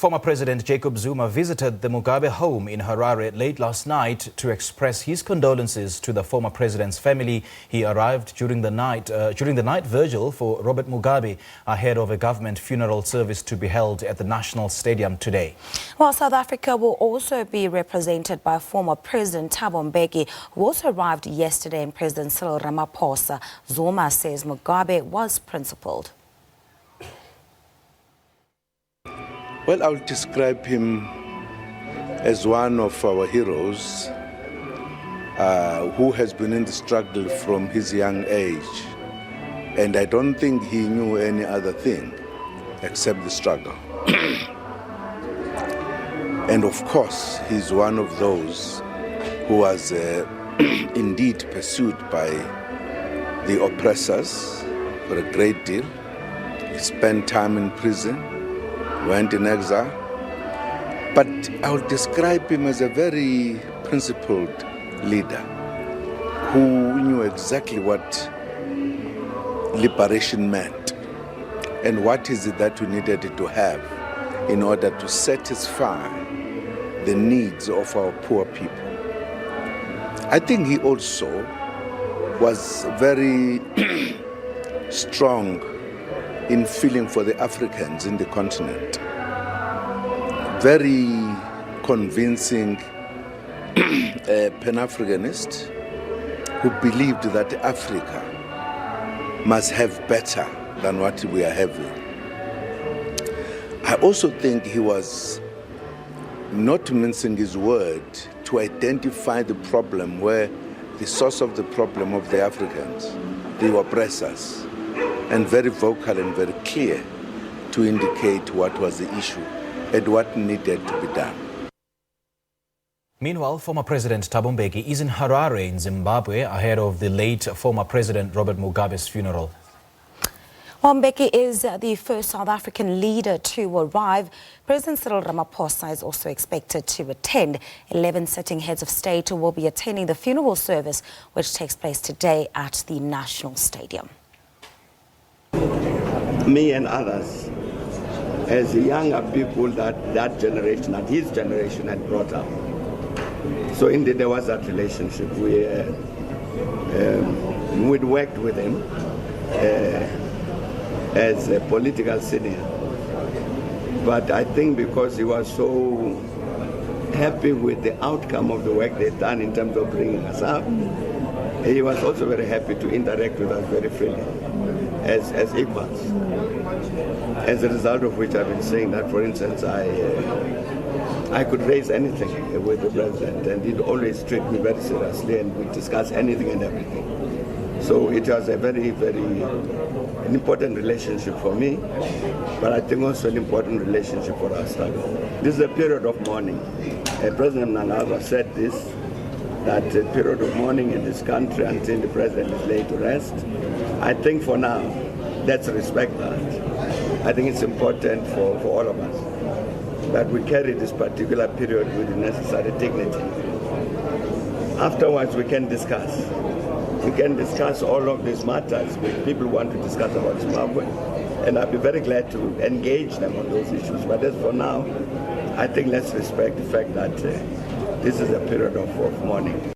Former President Jacob Zuma visited the Mugabe home in Harare late last night to express his condolences to the former president's family. He arrived during the night vigil for Robert Mugabe ahead of a government funeral service to be held at the National Stadium today. While South Africa will also be represented by former President Thabo Mbeki, who also arrived yesterday, and President Cyril Ramaphosa. Zuma says Mugabe was principled. Well, I'll describe him as one of our heroes who has been in the struggle from his young age. And I don't think he knew any other thing except the struggle. And of course, he's one of those who was indeed pursued by the oppressors for a great deal. He spent time in prison, went in exile, but I would describe him as a very principled leader who knew exactly what liberation meant and what is it that we needed to have in order to satisfy the needs of our poor people. I think he also was very strong in feeling for the Africans in the continent. Very convincing Pan-Africanist who believed that Africa must have better than what we are having. I also think he was not mincing his word to identify the problem, where the source of the problem of the Africans, the oppressors, and very vocal and very clear to indicate what was the issue and what needed to be done. Meanwhile, former President Thabo Mbeki is in Harare in Zimbabwe ahead of the late former President Robert Mugabe's funeral. While Mbeki is the first South African leader to arrive, President Cyril Ramaphosa is also expected to attend. 11 sitting heads of state will be attending the funeral service, which takes place today at the National Stadium. Me and others, as younger people that generation, that his generation had brought up. So indeed there was that relationship. We'd worked with him as a political senior. But I think because he was so happy with the outcome of the work they'd done in terms of bringing us up, he was also very happy to interact with us very freely, as equals. As a result of which I've been saying that, for instance, I could raise anything with the president, and he'd always treat me very seriously, and we'd discuss anything and everything. So it was a very, very important relationship for me, but I think also an important relationship for our struggle. This is a period of mourning. President Mugabe said this, that a period of mourning in this country until the president is laid to rest. I think for now, let's respect that. I think it's important for all of us that we carry this particular period with the necessary dignity. Afterwards, we can discuss. We can discuss all of these matters which people want to discuss about Zimbabwe, and I'll be very glad to engage them on those issues. But as for now, I think let's respect the fact that this is a period of mourning.